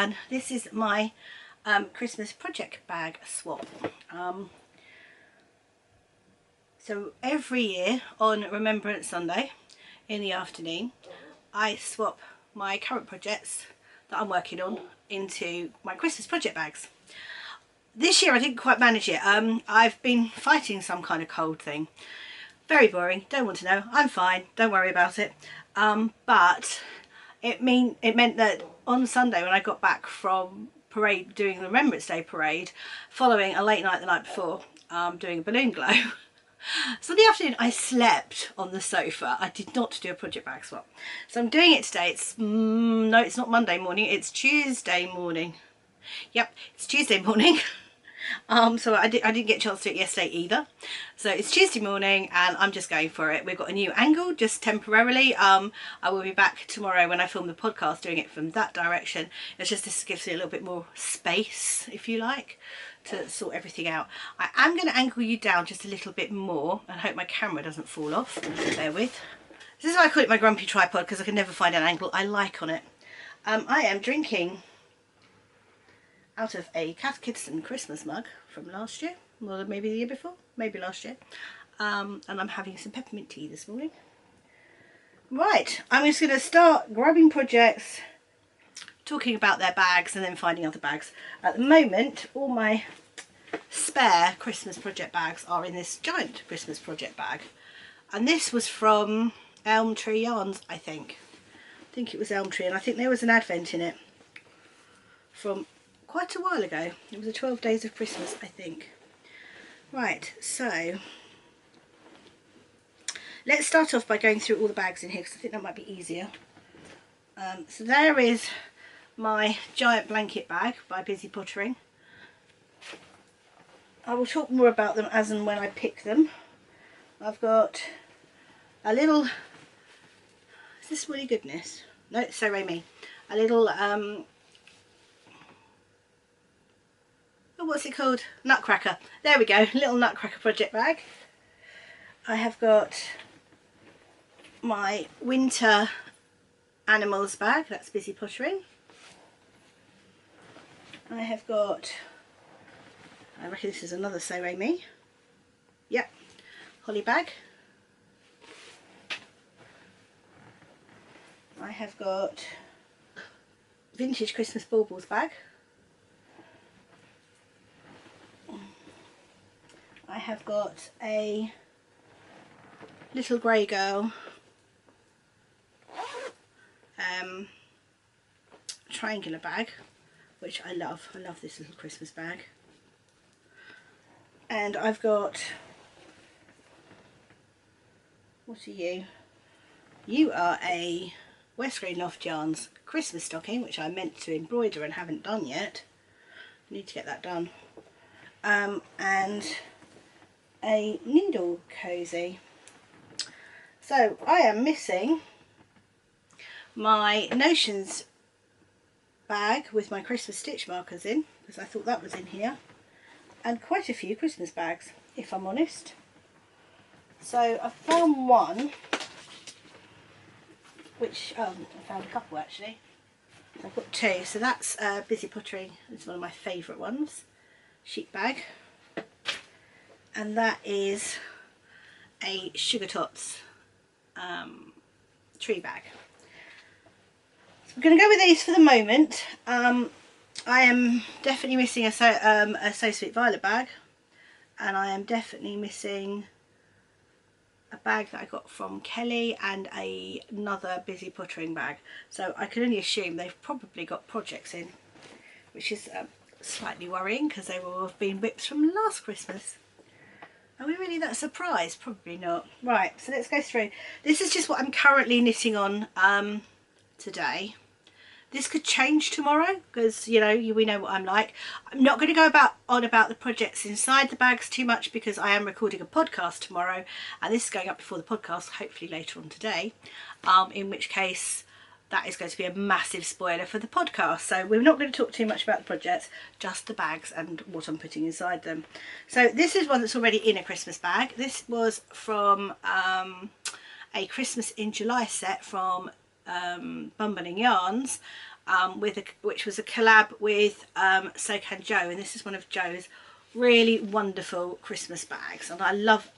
everyone, this is my Christmas project bag swap. So every year on Remembrance Sunday in the afternoon I swap my current projects that I'm working on into my Christmas project bags. This year I didn't quite manage it. I've been fighting some kind of cold thing. Very boring, don't want to know. I'm fine, don't worry about it. But it meant that on Sunday when I got back from parade, doing the Remembrance Day parade, following a late night the night before, doing a balloon glow. So in the afternoon I slept on the sofa. I did not do a project bag swap. So I'm doing it today. It's no, it's not Monday morning, it's Tuesday morning. Yep, it's Tuesday morning. So I didn't get a chance to do it yesterday either. So it's Tuesday morning and I'm just going for it. We've got a new angle just temporarily. I will be back tomorrow when I film the podcast doing it from that direction. It's just this gives me a little bit more space, if you like, to sort everything out. I am going to angle you down just a little bit more and hope my camera doesn't fall off. Bear with. This is why I call it my grumpy tripod, because I can never find an angle I like on it. I am drinking out of a Cath Kidston Christmas mug from last year, or maybe the year before, maybe last year, and I'm having some peppermint tea this morning. Right, I'm just going to start grabbing projects, talking about their bags and then finding other bags. At the moment all my spare Christmas project bags are in this giant Christmas project bag, and this was from Elm Tree Yarns. I think it was Elm Tree, and I think there was an advent in it from quite a while ago. It was a 12 Days of Christmas, I think. Right, so let's start off by going through all the bags in here because I think that might be easier. So there is my giant blanket bag by Busy Pottering. I will talk more about them as and when I pick them. I've got a little, is this Woolly Goodness? No, it's So Raimi. A little oh, what's it called? Nutcracker. There we go, little Nutcracker project bag. I have got my winter animals bag, that's Busy Pottering. I have got, I reckon this is another So Raimi. Yep, holly bag. I have got vintage Christmas baubles bag. I have got a little grey girl triangular bag, which I love. I love this little Christmas bag. And I've got, what are you? You are a West Green Loft Yarns Christmas stocking, which I meant to embroider and haven't done yet. I need to get that done. And a needle cozy. So I am missing my Notions bag with my Christmas stitch markers in, because I thought that was in here, and quite a few Christmas bags, if I'm honest. So I found one, which I found a couple actually. So I've got two. So that's Busy Pottering. It's one of my favourite ones. Sheep bag. And that is a Sugar Tots tree bag. So we're going to go with these for the moment. I am definitely missing a So Sweet Violet bag, and I am definitely missing a bag that I got from Kelly and another Busy Pottering bag. So I can only assume they've probably got projects in, which is slightly worrying because they will have been whips from last Christmas. Are we really that surprised? Probably not. Right, so let's go through. This is just what I'm currently knitting on today. This could change tomorrow because, you know, we know what I'm like. I'm not going to go on about the projects inside the bags too much because I am recording a podcast tomorrow, and this is going up before the podcast, hopefully later on today, in which case that is going to be a massive spoiler for the podcast. So we're not going to talk too much about the projects, just the bags and what I'm putting inside them. So this is one that's already in a Christmas bag. This was from a Christmas in July set from Bumbling Yarns. which was a collab with So Can Joe, and this is one of Joe's really wonderful Christmas bags, and I love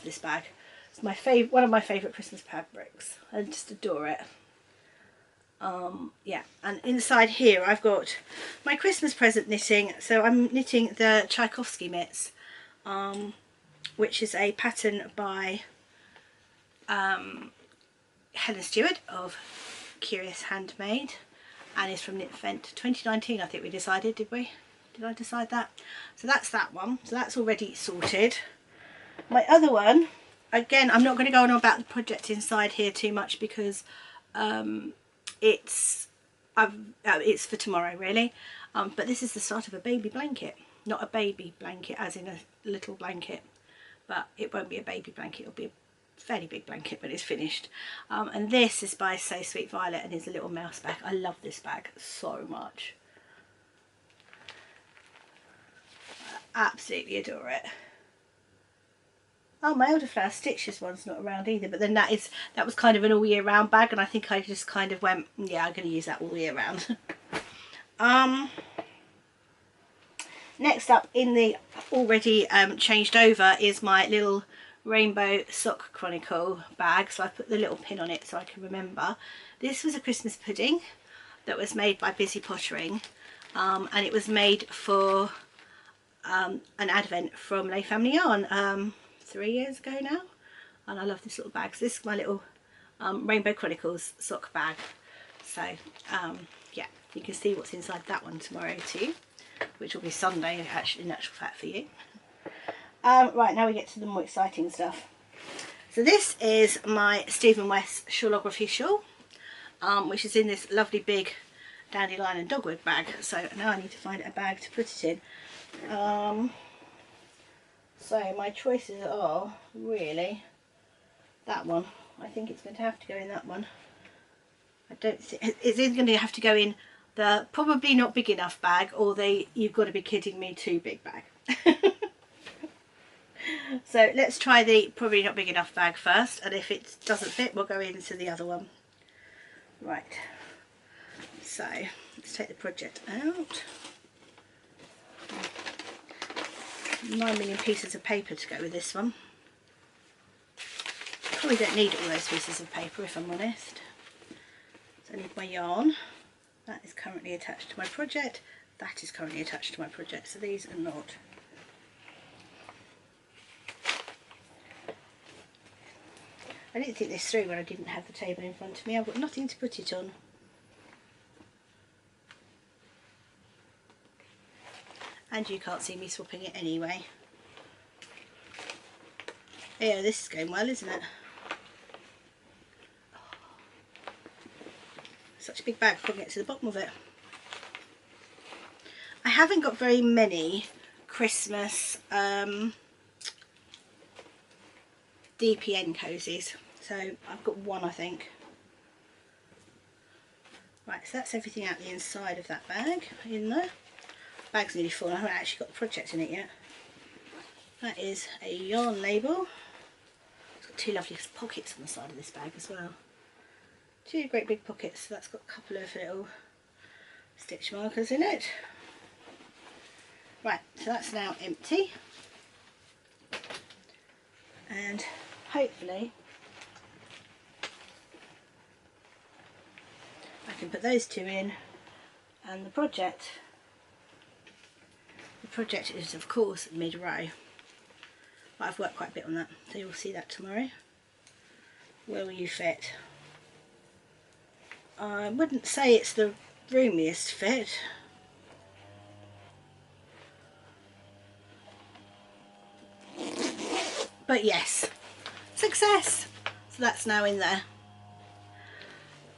this bag. It's my favorite, one of my favorite Christmas fabrics. I just adore it. Yeah, and inside here I've got my Christmas present knitting. So I'm knitting the Tchaikovsky mitts, which is a pattern by Helen Stewart of Curious Handmade, and is from Knit Vent 2019, I think we decided, did we? Did I decide that? So that's that one, so that's already sorted. My other one, again, I'm not going to go on about the project inside here too much because it's for tomorrow really, but this is the start of a baby blanket. Not a baby blanket as in a little blanket, but it won't be a baby blanket, it'll be a fairly big blanket when it's finished. And this is by So Sweet Violet and is a little mouse bag. I love this bag so much. I absolutely adore it. Oh, my Elderflower Stitches one's not around either, but then that was kind of an all year round bag, and I think I just kind of went, yeah, I'm going to use that all year round. Next up in the already changed over is my little Rainbow Sock Chronicle bag, so I put the little pin on it so I can remember. This was a Christmas pudding that was made by Busy Pottering, and it was made for an advent from Les Family Yarn 3 years ago now, and I love this little bag. So this is my little Rainbow Chronicles sock bag. So yeah, you can see what's inside that one tomorrow too, which will be Sunday actually, in actual fact, for you. Right, now we get to the more exciting stuff. So this is my Stephen West Shawlography shawl, which is in this lovely big dandelion and dogwood bag. So now I need to find a bag to put it in. So my choices are really that one. I think it's going to have to go in that one. I don't think it's either going to have to go in the probably not big enough bag or the you've got to be kidding me too big bag. So let's try the probably not big enough bag first, and if it doesn't fit we'll go into the other one. Right, so let's take the project out. 9 million pieces of paper to go with this one. Probably don't need all those pieces of paper if I'm honest. So I need my yarn. That is currently attached to my project. That is currently attached to my project, so these are not. I didn't think this through when I didn't have the table in front of me. I've got nothing to put it on. And you can't see me swapping it anyway. Yeah, this is going well, isn't it? Oh, such a big bag, I couldn't get to the bottom of it. I haven't got very many Christmas DPN cozies, so I've got one, I think. Right, so that's everything out the inside of that bag in there. Bag's nearly full. I haven't actually got the project in it yet. That is a yarn label. It's got two lovely pockets on the side of this bag as well. Two great big pockets. So that's got a couple of little stitch markers in it. Right, so that's now empty. And hopefully I can put those two in, and the project is of course mid-row, but I've worked quite a bit on that, so you'll see that tomorrow. Will you fit? I wouldn't say it's the roomiest fit. But yes, success! So that's now in there.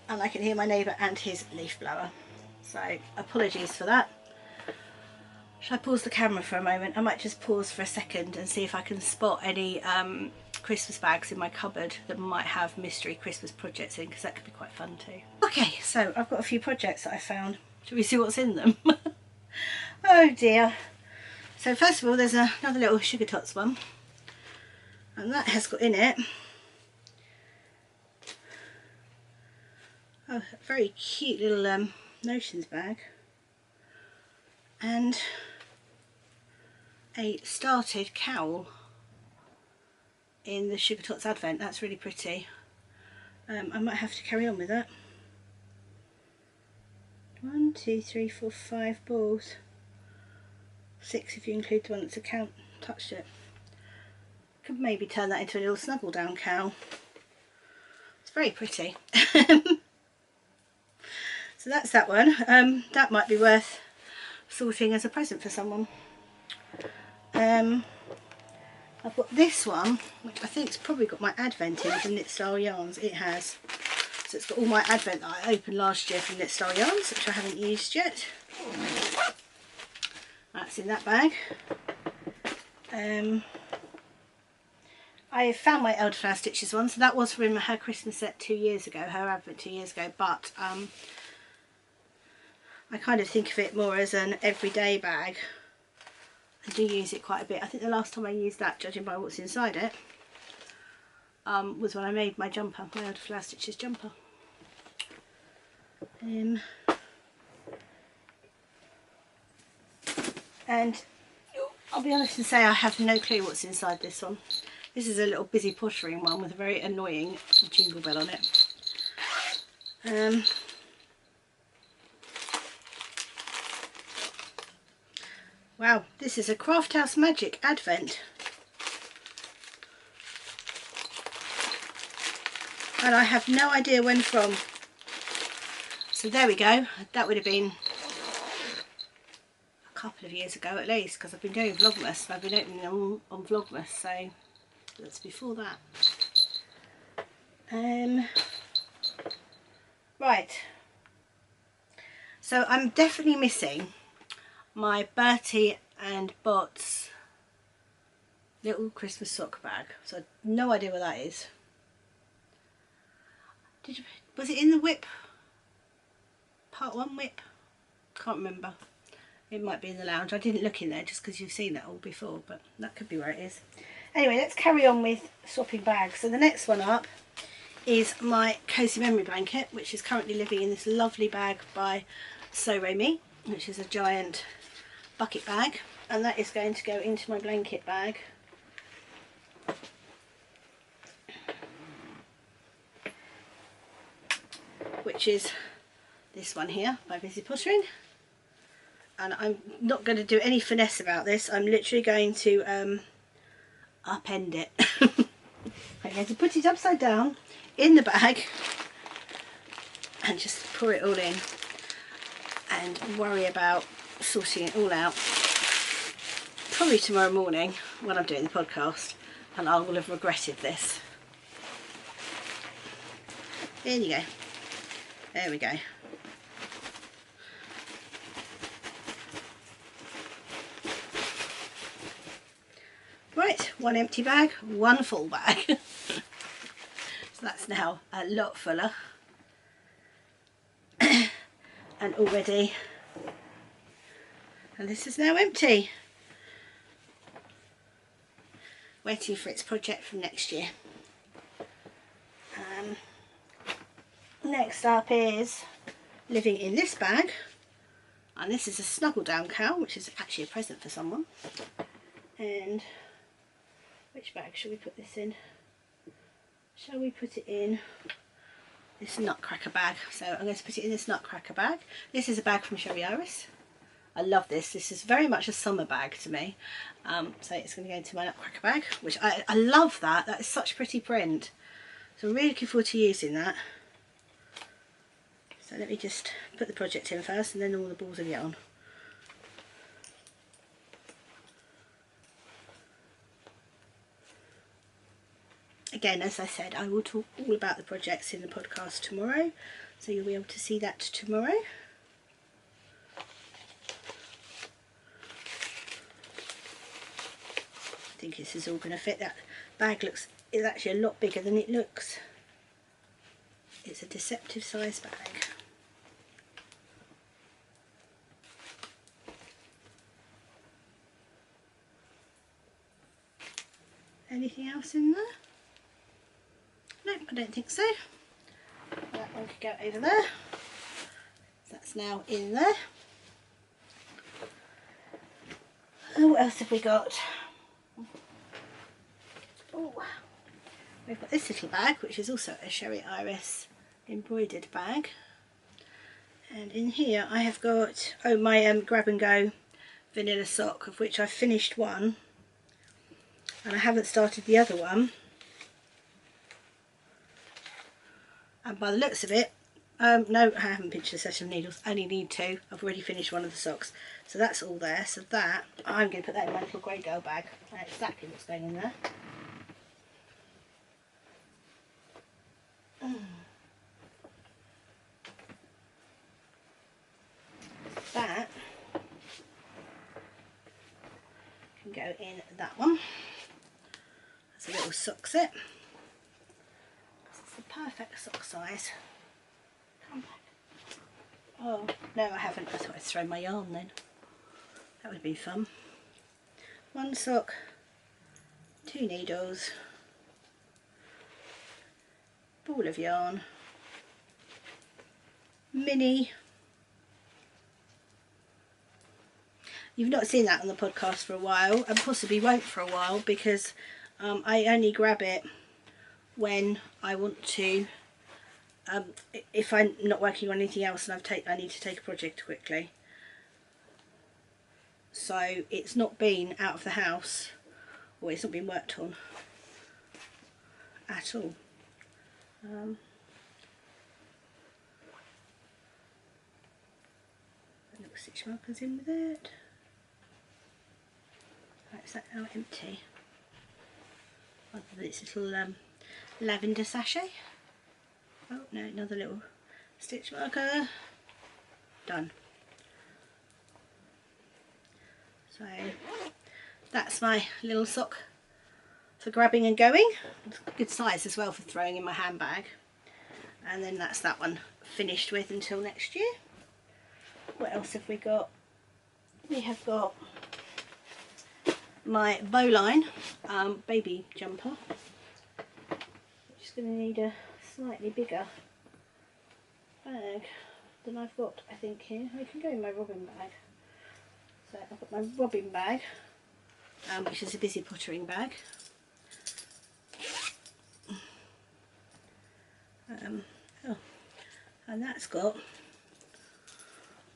And I can hear my neighbour and his leaf blower. So apologies for that. Should I pause the camera for a moment? I might just pause for a second and see if I can spot any Christmas bags in my cupboard that might have mystery Christmas projects in, because that could be quite fun too. Okay, so I've got a few projects that I found. Shall we see what's in them? Oh dear. So first of all, there's another little Sugar Tots one. And that has got in it a very cute little notions bag and a started cowl in the Sugar Tots Advent. That's really pretty. I might have to carry on with that. 1, 2, 3, 4, 5 balls. 6 if you include the one that's touched it. Could maybe turn that into a little snuggle down cowl. It's very pretty. So that's that one. That might be worth sorting as a present for someone. I've got this one, which I think's probably got my Advent in from Knit Style Yarns. It has. So it's got all my Advent that I opened last year from Knit Style Yarns, which I haven't used yet. That's in that bag. I found my Elderflower Stitches one, so that was from her Christmas set 2 years ago, her Advent 2 years ago, but I kind of think of it more as an everyday bag. I do use it quite a bit. I think the last time I used that, judging by what's inside it, was when I made my jumper, my Elderflower Stitches jumper. And I'll be honest and say I have no clue what's inside this one. This is a little busy pottering one with a very annoying jingle bell on it. Wow, this is a Craft House Magic Advent. And I have no idea when from. So there we go. That would have been a couple of years ago at least, because I've been doing Vlogmas. I've been opening them on Vlogmas, so that's before that. Right. So I'm definitely missing my Bertie and Bots little Christmas sock bag. So I've no idea what that is. Was it in the whip? Part 1 whip? Can't remember. It might be in the lounge. I didn't look in there just because you've seen that all before, but that could be where it is. Anyway, let's carry on with swapping bags. So the next one up is my Cozy Memory blanket, which is currently living in this lovely bag by So Me, which is a giant bucket bag, and that is going to go into my blanket bag. Which is this one here by Busy Pottering. And I'm not going to do any finesse about this. I'm literally going to upend it. I'm going to put it upside down in the bag and just pour it all in and worry about sorting it all out probably tomorrow morning when I'm doing the podcast, and I will have regretted this. There you go. There we go. Right, one empty bag, one full bag. So that's now a lot fuller. And already, and this is now empty. Waiting for its project from next year. Next up is living in this bag, and this is a snuggle down cowl, which is actually a present for someone. And which bag shall we put this in? Shall we put it in this nutcracker bag? So I'm going to put it in this nutcracker bag. This is a bag from Sherry Iris. I love this. This is very much a summer bag to me. So it's going to go into my nutcracker bag, which I love that. That is such pretty print. So I'm really looking forward to using that. So let me just put the project in first, and then all the balls will get on. Again, as I said, I will talk all about the projects in the podcast tomorrow, so you'll be able to see that tomorrow. I think this is all going to fit. That bag is actually a lot bigger than it looks. It's a deceptive size bag. Anything else in there? No, I don't think so. That one could go over there. That's that's now in there. Oh, what else have we got? Oh, we've got this little bag, which is also a Sherry Iris embroidered bag. And in here I have got, oh, my grab and go vanilla sock, of which I've finished one and I haven't started the other one. And by the looks of it, no, I haven't pinched a set of needles, I only need 2. I've already finished one of the socks. So that's all there. So that, I'm going to put that in my little grey girl bag. I know exactly what's going in there. That can go in that one. That's a little sock set. It's the perfect sock size. Come back. Oh, no, I haven't. I thought I'd throw my yarn then. That would be fun. 1 sock, 2 needles, ball of yarn, mini. You've not seen that on the podcast for a while, and possibly won't for a while, because I only grab it when I want to, if I'm not working on anything else and I need to take a project quickly. So it's not been out of the house, or it's not been worked on at all. Little stitch markers in with it. Right, is that now empty? Other than its little lavender sachet. Oh no, another little stitch marker. Done. So that's my little sock for grabbing and going. It's a good size as well for throwing in my handbag. And then that's that one finished with until next year. What else have we got? We have got my bowline baby jumper, which is going to need a slightly bigger bag than I've got, I think, here. I can go in my robin bag. So I've got my robin bag, which is a busy pottering bag. Oh, and that's got,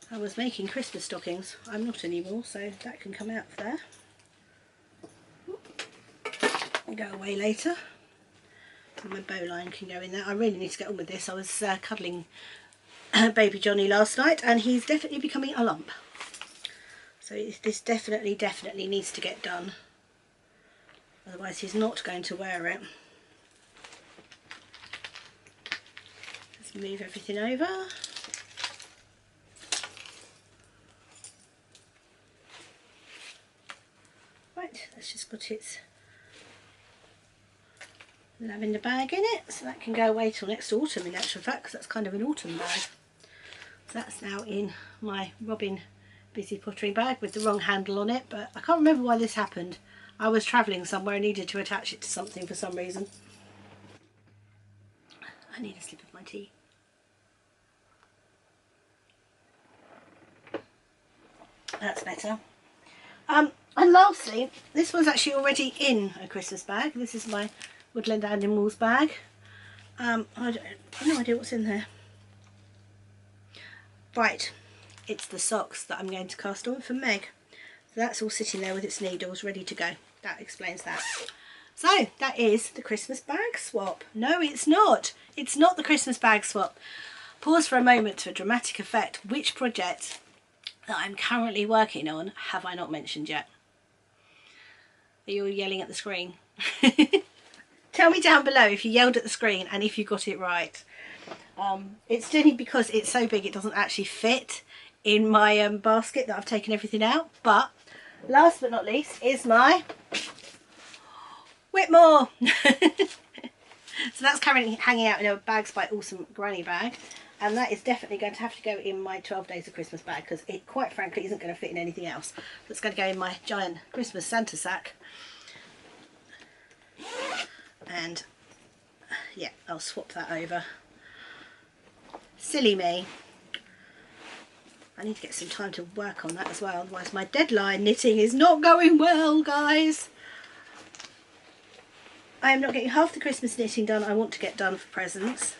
I was making Christmas stockings. I'm not anymore, so that can come out of there. I'll go away later. And my bowline can go in there. I really need to get on with this. I was cuddling baby Johnny last night, and he's definitely becoming a lump. So this definitely needs to get done. Otherwise he's not going to wear it. Let's move everything over. Right, that's just got its lavender bag in it, so that can go away till next autumn in actual fact, because that's kind of an autumn bag. So that's now in my Robin busy pottery bag with the wrong handle on it, but I can't remember why this happened. I was travelling somewhere and needed to attach it to something for some reason. I need a sip of my tea. That's better. And lastly, this was actually already in a Christmas bag. This is my Woodland Animals bag. I've no idea what's in there. Right, it's the socks that I'm going to cast on for Meg. So that's all sitting there with its needles ready to go. That explains that. So that is the Christmas bag swap. No, it's not. It's not the Christmas bag swap. Pause for a moment for dramatic effect. Which project that I'm currently working on have I not mentioned yet? Are you all yelling at the screen? Tell me down below if you yelled at the screen and if you got it right. It's only because it's so big it doesn't actually fit in my basket that I've taken everything out. But last but not least is my Whitmore. So that's currently hanging out in a Bags by Awesome Granny bag, and that is definitely going to have to go in my 12 Days of Christmas bag, because it quite frankly isn't going to fit in anything else. It's going to go in my giant Christmas Santa sack. And yeah, I'll swap that over. Silly me. I need to get some time to work on that as well, otherwise my deadline knitting is not going well, guys. I am not getting half the Christmas knitting done I want to get done for presents.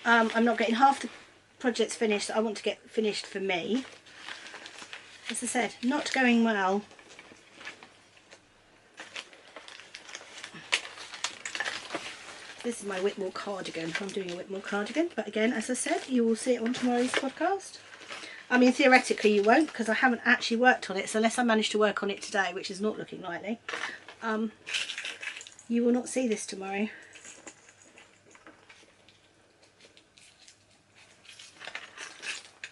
I'm not getting half the projects finished that I want to get finished for me. As I said, not going well. This is my Whitmore cardigan. I'm doing a Whitmore cardigan, but again, as I said, you will see it on tomorrow's podcast. I mean, theoretically you won't, because I haven't actually worked on it, so unless I manage to work on it today, which is not looking likely, you will not see this tomorrow.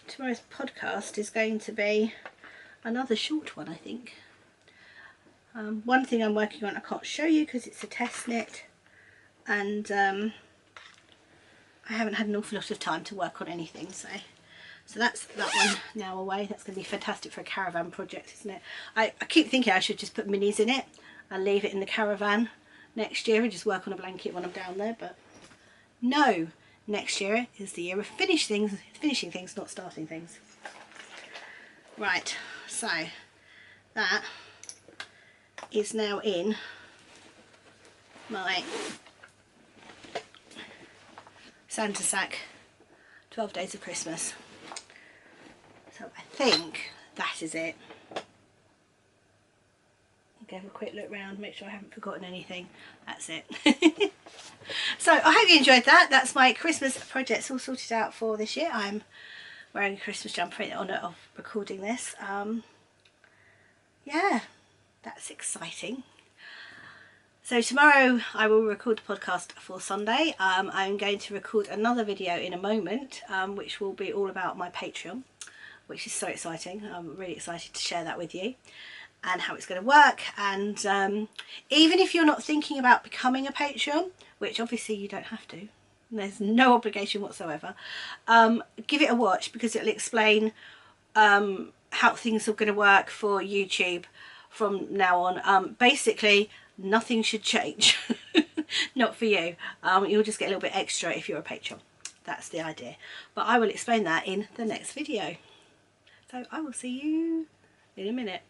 Tomorrow's podcast is going to be another short one, I think. One thing I'm working on I can't show you because it's a test knit, and I haven't had an awful lot of time to work on anything, so that's that one now away. That's going to be fantastic for a caravan project, isn't it? I keep thinking I should just put minis in it and leave it in the caravan next year and just work on a blanket when I'm down there, but no, next year is the year of finishing things, not starting things. Right, so that is now in my Santa sack 12 days of Christmas. So I think that is it. I'll have a quick look round, make sure I haven't forgotten anything. That's it. So I hope you enjoyed that. That's my Christmas projects all sorted out for this year. I'm wearing a Christmas jumper in honour of recording this. Yeah, that's exciting. So tomorrow I will record the podcast for Sunday. I'm going to record another video in a moment, which will be all about my Patreon, which is so exciting. I'm really excited to share that with you and how it's going to work. And even if you're not thinking about becoming a Patreon, which obviously you don't have to, there's no obligation whatsoever, give it a watch, because it'll explain how things are going to work for YouTube from now on. Basically nothing should change. Not for you. You'll just get a little bit extra if you're a patron. That's the idea, but I will explain that in the next video. So I will see you in a minute.